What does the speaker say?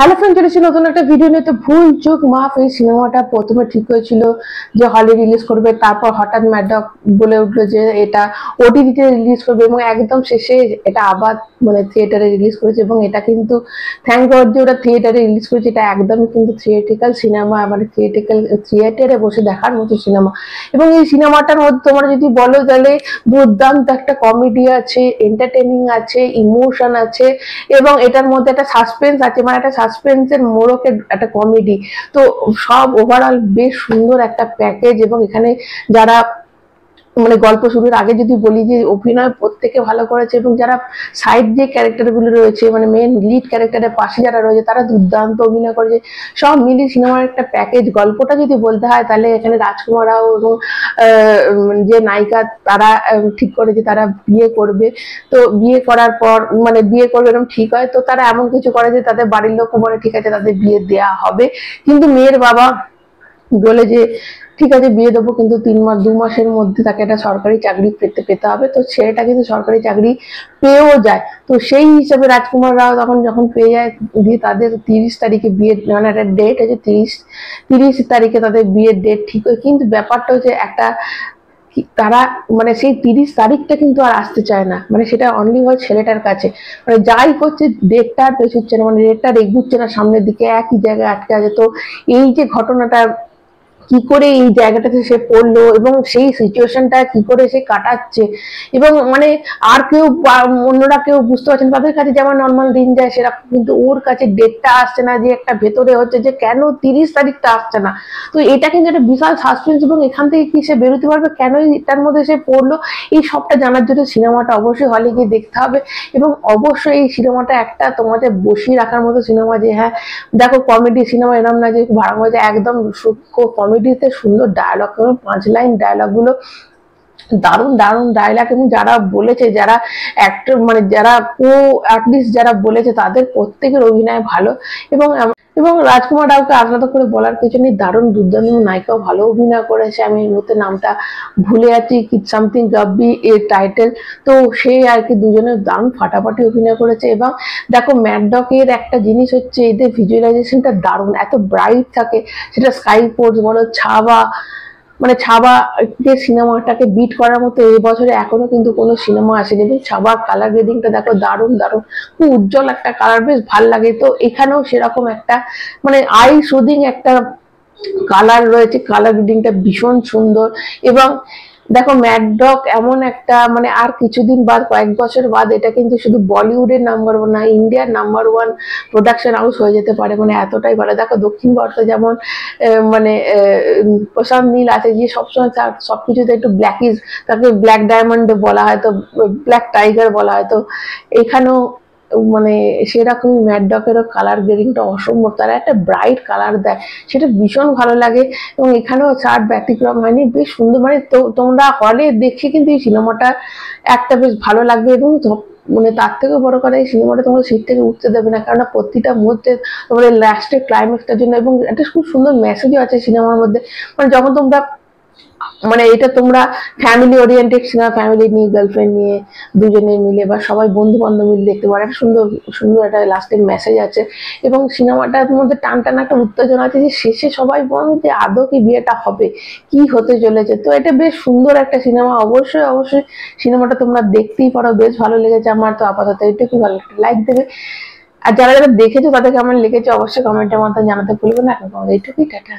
Hello friend, চলেছি নতুন একটা ভিডিও নিয়ে। তো ভুল চোখ মাফ এই সিনেমাটা প্রথমে ঠিক হয়েছিল যে হলে রিলিজ করবে, তারপর হঠাৎ ম্যাডক বলে উঠলো যে এটা ওটিটিতে রিলিজ করবে এবং একদম শেষে এটা আবার মানে থিয়েটারে রিলিজ করেছে। এবং এটা কিন্তু থ্যাংক গড যে ওটা থিয়েটারে রিলিজ করেছে। এটা একদমই কিন্তু থিয়েটিক্যাল সিনেমা, মানে থিয়েটারে বসে দেখার মতো সিনেমা। এবং এই সিনেমাটার মধ্যে তোমরা যদি বলো তাহলে দুর্দান্ত একটা কমেডি আছে, এন্টারটেইনিং আছে, ইমোশন আছে এবং এটার মধ্যে একটা সাসপেন্স আছে, মানে একটা সাসপেন্সের মোড়কে একটা কমেডি। তো সব ওভারঅল বেশ সুন্দর একটা প্যাকেজ। এবং এখানে যারা মানে গল্প শুরুর আগে যদি বলি যে অভিনয় প্রত্যেকে ভালো করেছে এবং যারা সাইড যে ক্যারেক্টারগুলো রয়েছে, মানে মেন লিড ক্যারেক্টারের পাশে যারা রয়েছে তারা দুর্দান্ত অভিনয় করেছে। সব মিলিয়ে সিনেমার একটা প্যাকেজ। গল্পটা যদি বলতে হয় তাহলে এখানে রাজকুমার রাও এবং যে নায়িকা তারা ঠিক করে যে তারা বিয়ে করবে। তো বিয়ে করার পর মানে বিয়ে করবে এরকম ঠিক হয়, তো তারা এমন কিছু করে যে তাদের বাড়ির লোক বলে ঠিক আছে তাদের বিয়ে দেয়া হবে, কিন্তু মেয়ের বাবা বলে যে ঠিক আছে বিয়ে দেবো, কিন্তু 2 মাসের মধ্যে তাকে একটা সরকারি চাকরি পেতে হবে। তো ছেলেটা কিন্তু সরকারি চাকরি পেয়েও যায়। তো সেই হিসাবে রাজকুমার রাও তখন যখন পেয়ে যায় দিয়ে তাদের 30 তারিখে বিয়ের মানে একটা ডেট আছে, 30 তারিখে তাদের বিয়ের ডেট ঠিক হয়। কিন্তু ব্যাপারটা হচ্ছে একটা তারা মানে সেই 30 তারিখটা কিন্তু আর আসতে চায় না, মানে সেটা অনলি হয় ছেলেটার কাছে। মানে যাই করছে ডেটটা আর পেছুচ্ছে না, মানে ডেটটা এগুচ্ছে না, সামনের দিকে একই জায়গায় আটকে আছে। তো এই যে ঘটনাটা কি করে এই জায়গাটাতে সে পড়লো এবং সেই সিচুয়েশনটা কি করে সে কাটাচ্ছে এবং মানে আর কেউ অন্যরা কেউ বুঝতে পারছেন, তাদের কাছে যেমন নর্মাল দিন যায় সেরকম, কিন্তু ওর কাছে ডেটটা আসছে না, যে একটা ভেতরে হচ্ছে যে কেন 30 তারিখটা আসছে না। তো এটা কিন্তু একটা বিশাল সাসপেন্স এবং এখান থেকে কি সে বেরোতে পারবে, কেন এটার মধ্যে সে পড়লো, এই সবটা জানার জন্য সিনেমাটা অবশ্যই হলে গিয়ে দেখতে হবে। এবং অবশ্যই এই সিনেমাটা একটা তোমাদের বসিয়ে রাখার মতো সিনেমা, যে হ্যাঁ দেখো কমেডি সিনেমা এরকম না যে ভাড়া মজা, একদম সূক্ষ্ম কমেডিতে সুন্দর ডায়লগ, 5 লাইন ডায়লগ গুলো দারুণ দারুণ ডায়লগ। এবং যারা বলেছে, যারা অ্যাক্টর মানে যারা আর্টিস্ট যারা বলেছে তাদের প্রত্যেকের অভিনয় ভালো। এবং এবং রাজকুমার রাওকে আলাদা করে বলার কিছু নেই, দারুণ দুর্দান্ত নায়িকাও ভালো অভিনয় করেছে। আমি এই মুহূর্তে নামটা ভুলে যাচ্ছি, কি সামথিং গাব্বি এর টাইটেল। তো সেই আর কি দুজনের দারুণ ফাটাফাটি অভিনয় করেছে। এবং দেখো ম্যাডকের একটা জিনিস হচ্ছে এদের ভিজুয়ালাইজেশনটা দারুণ, এত ব্রাইট থাকে, সেটা স্কাই ফোর্স বলো, ছাবা, মানে ছাবা যে সিনেমাটাকে বিট করার মতো এই বছরে এখনো কিন্তু কোনো সিনেমা আসেনি। এবং ছাবার কালার গ্রেডিংটা দেখো দারুণ দারুণ, খুব উজ্জ্বল একটা কালার, বেশ ভাল লাগে। তো এখানেও সেরকম একটা মানে আই শুদিং একটা কালার রয়েছে, কালার গ্রেডিংটা ভীষণ সুন্দর। এবং দেখো ম্যাডক এমন একটা মানে আর কিছুদিন বাদ, কয়েক বছর বাদ এটা কিন্তু শুধু বলিউডের নাম্বার 1 না, ইন্ডিয়ার নাম্বার 1 প্রোডাকশন হাউস হয়ে যেতে পারে, মানে এতটাই ভালো। দেখো দক্ষিণ ভারতে যেমন মানে প্রশান্ত নীল আছে যে সবসময় সবকিছুতে একটু ব্ল্যাকিশ, তাকে ব্ল্যাক ডায়মন্ড বলা হয়, তো ব্ল্যাক টাইগার বলা হয়। তো এখানেও মানে সেরকমই ম্যাডকেরও কালার গ্রেডিংটা অসম্ভব, তারা একটা ব্রাইট কালার দেয়, সেটা ভীষণ ভালো লাগে। এবং এখানেও ছাড় ব্যতিক্রম হয়নি, বেশ সুন্দর। মানে তোমরা হলে দেখে কিন্তু এই সিনেমাটা একটা বেশ ভালো লাগবে। এবং মানে তার থেকেও বড় কথা এই সিনেমাটা তোমার সিট থেকে উঠতে দেবে না, কারণ প্রতিটা মুহূর্তে তোমাদের লাস্টের ক্লাইম্যাক্সটার জন্য। এবং একটা খুব সুন্দর মেসেজও আছে সিনেমার মধ্যে, মানে যখন তোমরা মানে এটা তোমরা ফ্যামিলি ওরিয়েন্টেড সিনেমা, ফ্যামিলি নিয়ে গার্লফ্রেন্ড নিয়ে দুজনে মিলে বা সবাই বন্ধু বান্ধব মিলে দেখতে পারে, একটা সুন্দর সুন্দর একটা লাস্টের মেসেজ আছে। এবং সিনেমাটার মধ্যে টান টান একটা উত্তেজনা আছে যে শেষে সবাই বলবে যে আদৌ কি বিয়েটা হবে, কি হতে চলেছে। তো এটা বেশ সুন্দর একটা সিনেমা, অবশ্যই অবশ্যই সিনেমাটা তোমরা দেখতেই পারো, বেশ ভালো লেগেছে আমার। তো আপাতত এইটুকুই, ভালো একটা লাইক দেবে, আর যারা যারা দেখেছো তাদেরকে কেমন লেগেছে অবশ্যই কমেন্টের মাধ্যমে জানাতে ভুলবে না। এখন এইটুকুই, টাটা।